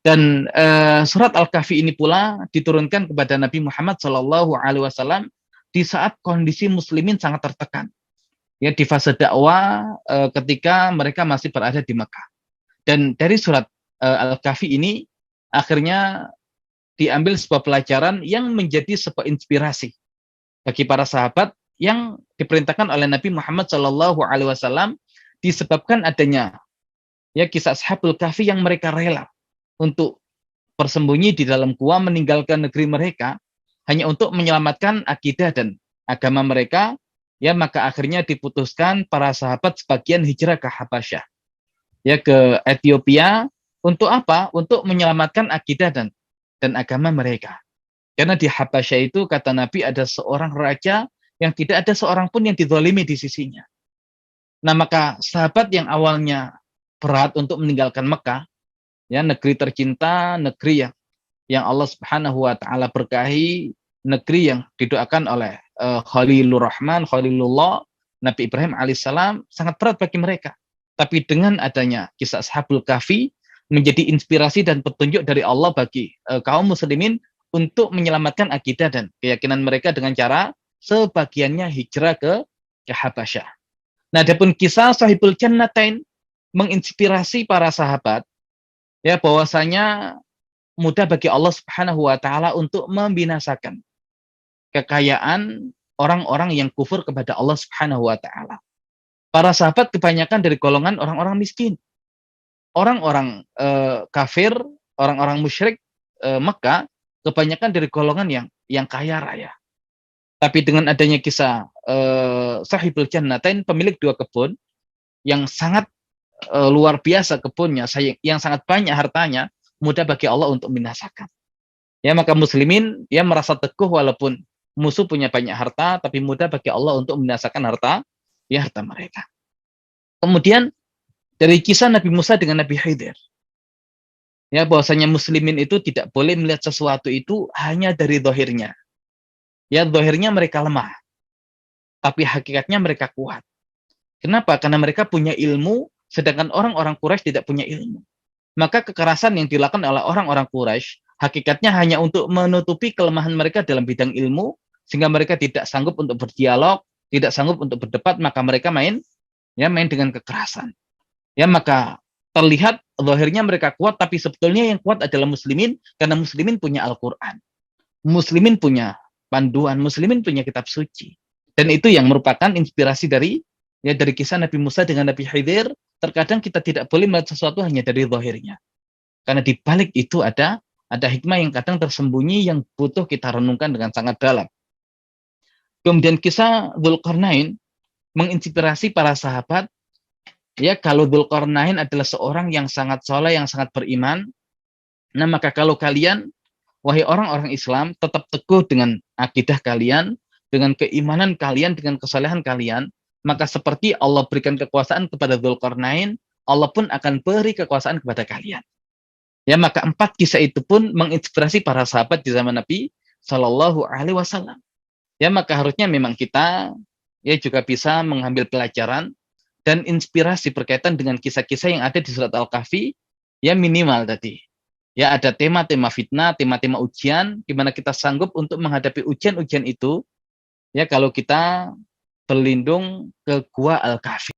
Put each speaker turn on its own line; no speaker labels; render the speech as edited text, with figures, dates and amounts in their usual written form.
Dan surat Al-Kahfi ini pula diturunkan kepada Nabi Muhammad SAW di saat kondisi muslimin sangat tertekan. Ya, di fase dakwah ketika mereka masih berada di Mekah. Dan dari surat Al-Kahfi ini akhirnya diambil sebuah pelajaran yang menjadi sebuah inspirasi bagi para sahabat yang diperintahkan oleh Nabi Muhammad SAW disebabkan adanya ya kisah Ashabul Kahfi yang mereka rela untuk bersembunyi di dalam gua meninggalkan negeri mereka hanya untuk menyelamatkan akidah dan agama mereka. Ya, maka akhirnya diputuskan para sahabat sebagian hijrah ke Habasyah, ya ke Ethiopia. Untuk apa? Untuk menyelamatkan akidah dan agama mereka. Karena di Habasyah itu kata Nabi ada seorang raja yang tidak ada seorang pun yang dizalimi di sisinya. Nah, maka sahabat yang awalnya berat untuk meninggalkan Mekah, ya negeri tercinta, negeri yang Allah Subhanahu wa taala berkahi, negeri yang didoakan oleh Khalilur Rahman, Khalilullah, Nabi Ibrahim alaihissalam, sangat berat bagi mereka. Tapi dengan adanya kisah Ashabul Kahfi menjadi inspirasi dan petunjuk dari Allah bagi kaum muslimin untuk menyelamatkan akidah dan keyakinan mereka dengan cara sebagiannya hijrah ke Habasyah. Nah, adapun kisah Sahibul Jannatain menginspirasi para sahabat ya bahwasanya mudah bagi Allah Subhanahu wa taala untuk membinasakan kekayaan orang-orang yang kufur kepada Allah Subhanahu wa taala. Para sahabat kebanyakan dari golongan orang-orang miskin. Orang-orang kafir, orang-orang musyrik Mekah kebanyakan dari golongan yang kaya raya. Tapi dengan adanya kisah Sahibul Jannatain, pemilik dua kebun yang sangat luar biasa kebunnya, yang sangat banyak hartanya, mudah bagi Allah untuk membinasakan. Ya, maka muslimin ya merasa teguh walaupun musuh punya banyak harta, tapi mudah bagi Allah untuk membinasakan harta mereka. Kemudian dari kisah Nabi Musa dengan Nabi Khidir, ya bahwasanya muslimin itu tidak boleh melihat sesuatu itu hanya dari zahirnya. Ya, zahirnya mereka lemah, tapi hakikatnya mereka kuat. Kenapa? Karena mereka punya ilmu, sedangkan orang-orang Quraisy tidak punya ilmu. Maka kekerasan yang dilakukan oleh orang-orang Quraisy hakikatnya hanya untuk menutupi kelemahan mereka dalam bidang ilmu, sehingga mereka tidak sanggup untuk berdialog, tidak sanggup untuk berdebat, maka mereka main dengan kekerasan. Ya, maka terlihat zahirnya mereka kuat, tapi sebetulnya yang kuat adalah muslimin, karena muslimin punya Al-Qur'an. Muslimin punya panduan, muslimin punya kitab suci. Dan itu yang merupakan inspirasi dari kisah Nabi Musa dengan Nabi Khidir. Terkadang kita tidak boleh melihat sesuatu hanya dari zahirnya. Karena di balik itu ada hikmah yang kadang tersembunyi yang butuh kita renungkan dengan sangat dalam. Kemudian kisah Dzulqarnain menginspirasi para sahabat. Ya, kalau Dzulqarnain adalah seorang yang sangat soleh, yang sangat beriman. Nah, maka kalau kalian, wahai orang-orang Islam, tetap teguh dengan akidah kalian, dengan keimanan kalian, dengan kesalehan kalian, maka seperti Allah berikan kekuasaan kepada Dzulqarnain, Allah pun akan beri kekuasaan kepada kalian. Ya, maka 4 kisah itu pun menginspirasi para sahabat di zaman Nabi Shallallahu Alaihi Wasallam. Ya, maka harusnya memang kita ya juga bisa mengambil pelajaran dan inspirasi berkaitan dengan kisah-kisah yang ada di surat Al-Kahfi. Ya, minimal tadi. Ya, ada tema-tema fitnah, tema-tema ujian, di mana kita sanggup untuk menghadapi ujian-ujian itu. Ya, kalau kita berlindung ke gua Al-Kahfi.